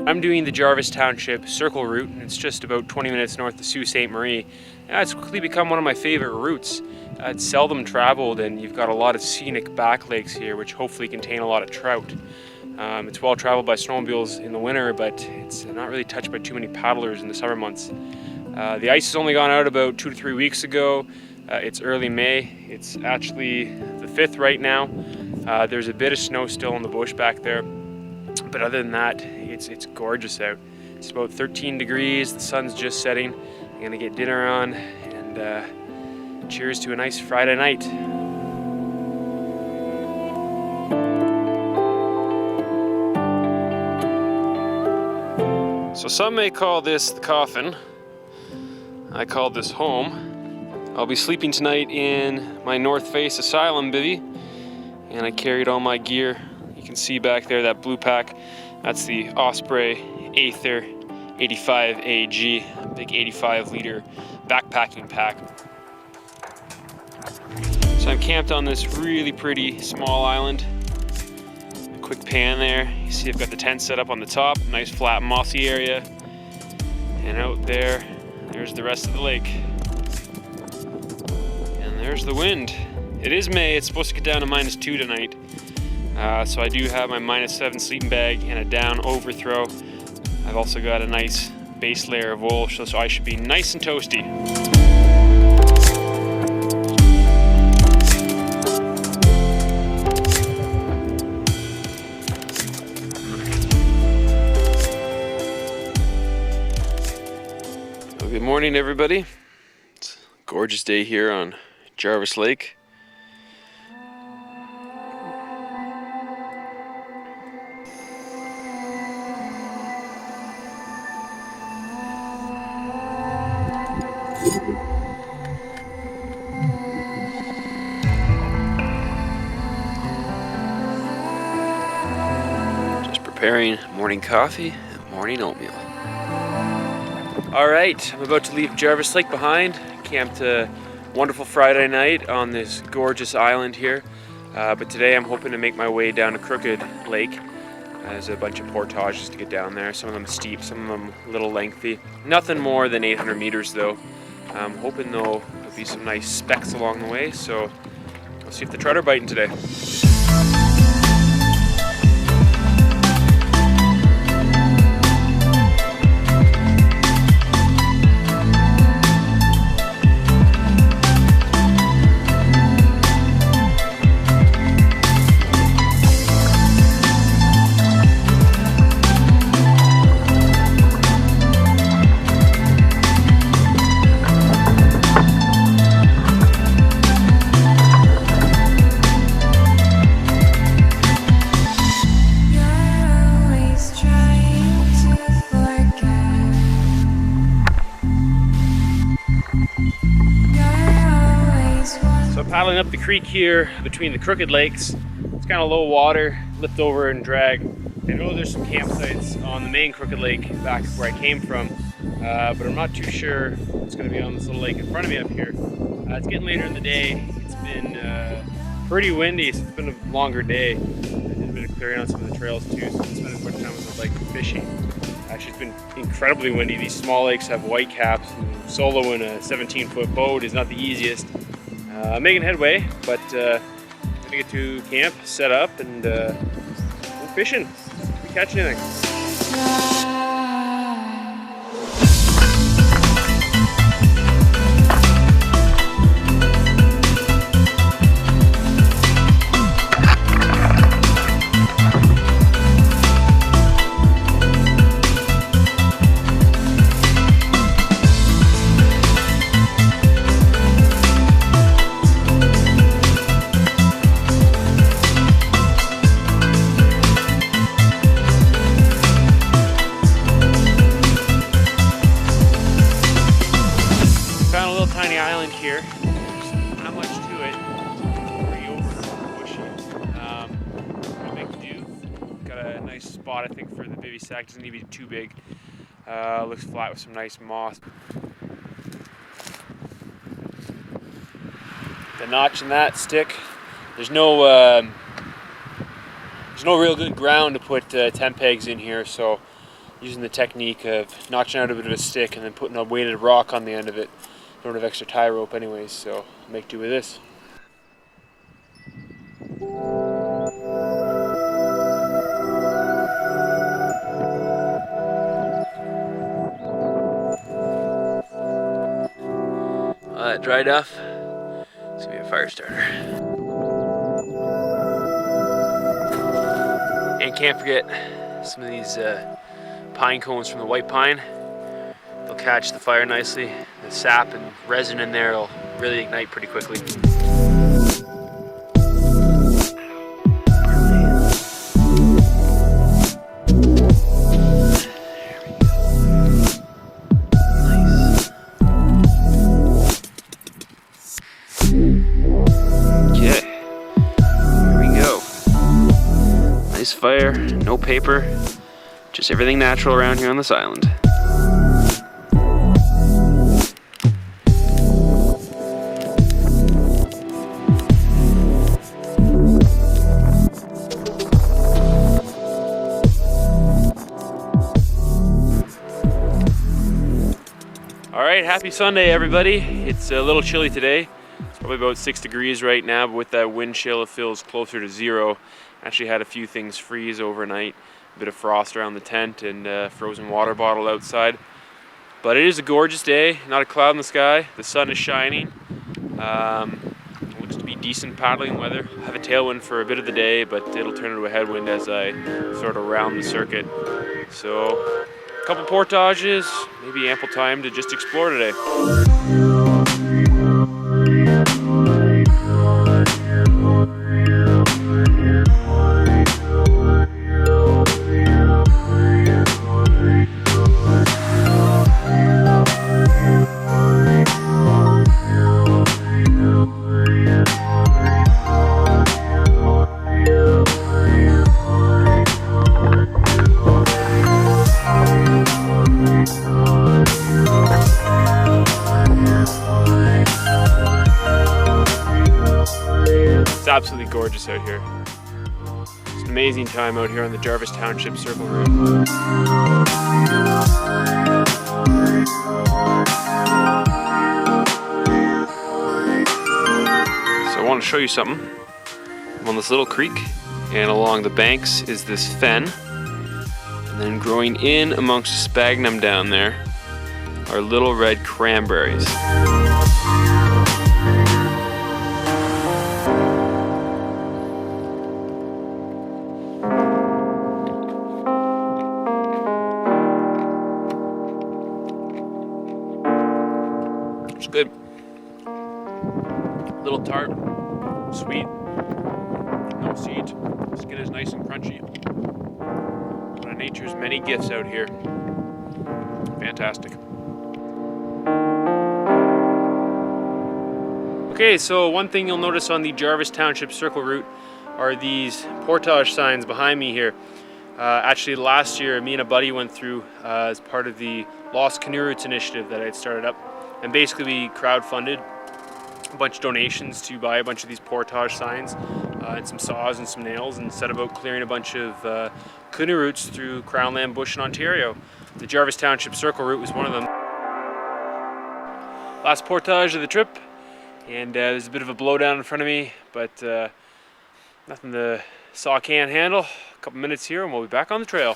I'm doing the Jarvis Township Circle Route, and it's just about 20 minutes north of Sault Ste. Marie. It's quickly become one of my favorite routes. It's seldom traveled, and you've got a lot of scenic back lakes here, which hopefully contain a lot of trout. It's well traveled by snowmobiles in the winter, but it's not really touched by too many paddlers in the summer months. The ice has only gone out about 2 to 3 weeks ago. It's early May. It's actually the 5th right now. There's a bit of snow still in the bush back there, but other than that, it's gorgeous out. It's about 13 degrees, the sun's just setting. I'm gonna get dinner on, and cheers to a nice Friday night. So some may call this the coffin. I call this home. I'll be sleeping tonight in my North Face Asylum bivvy, and I carried all my gear. You can see back there that blue pack. That's the Osprey Aether 85 AG, big 85-liter backpacking pack. So I'm camped on this really pretty small island. A quick pan there. You see I've got the tent set up on the top, nice flat mossy area. And out there, there's the rest of the lake. And there's the wind. It is May, it's supposed to get down to -2 tonight. So I do have my -7 sleeping bag and a down overthrow. I've also got a nice base layer of wool, so I should be nice and toasty. Well, good morning, everybody. It's a gorgeous day here on Jarvis Lake. Just preparing morning coffee and morning oatmeal. Alright, I'm about to leave Jarvis Lake behind. Camped a wonderful Friday night on this gorgeous island here. But today I'm hoping to make my way down to Crooked Lake. There's a bunch of portages to get down there. Some of them steep, some of them a little lengthy. Nothing more than 800 meters though. I'm hoping though there'll be some nice specks along the way, so we'll see if the trout are biting today. Paddling up the creek here between the Crooked Lakes. It's kind of low water, lift over and drag. I know there's some campsites on the main Crooked Lake back where I came from, but I'm not too sure what's going to be on this little lake in front of me up here. It's getting later in the day. It's been pretty windy, so it's been a longer day. I did a bit of clearing on some of the trails too, so I'm spending as much time on the lake fishing. Actually, it's been incredibly windy. These small lakes have white caps, and soloing a 17-foot boat is not the easiest. Making headway, but gonna get to camp, set up, and go fishing. If we catch anything. Island here. There's not much to it. Pretty bushy. I'll make do. Got a nice spot, I think, for the bivy sack. Doesn't need to be too big. Looks flat with some nice moss. The notch in that stick. There's no real good ground to put tent pegs in here, so using the technique of notching out a bit of a stick and then putting a weighted rock on the end of it. Don't have extra tie rope anyways, so I'll make do with this. That dried off. It's gonna be a fire starter. And can't forget some of these pine cones from the white pine. They'll catch the fire nicely. The sap and resin in there will really ignite pretty quickly. Nice fire, no paper, just everything natural around here on this island. All right, happy Sunday, everybody. It's a little chilly today. It's probably about 6 degrees right now, but with that wind chill, it feels closer to 0. Actually had a few things freeze overnight, a bit of frost around the tent and frozen water bottle outside. But it is a gorgeous day, not a cloud in the sky. The sun is shining. It looks to be decent paddling weather. I have a tailwind for a bit of the day, but it'll turn into a headwind as I sort of round the circuit. So a couple portages, maybe ample time to just explore today. It's absolutely gorgeous out here. It's an amazing time out here on the Jarvis Township Circle Route. So I want to show you something. I'm on this little creek, and along the banks is this fen. And then growing in amongst the sphagnum down there are little red cranberries. It's good. A little tart, sweet, no seeds. Skin is nice and crunchy. One of nature's many gifts out here. Fantastic. Okay, so one thing you'll notice on the Jarvis Township Circle Route are these portage signs behind me here. Actually, last year, me and a buddy went through as part of the Lost Canoe Routes initiative that I had started up. And basically we crowdfunded a bunch of donations to buy a bunch of these portage signs and some saws and some nails, and set about clearing a bunch of canoe routes through Crownland Bush in Ontario. The Jarvis Township Circle Route was one of them. Last portage of the trip, and there's a bit of a blowdown in front of me, but nothing the saw can't handle. A couple minutes here and we'll be back on the trail.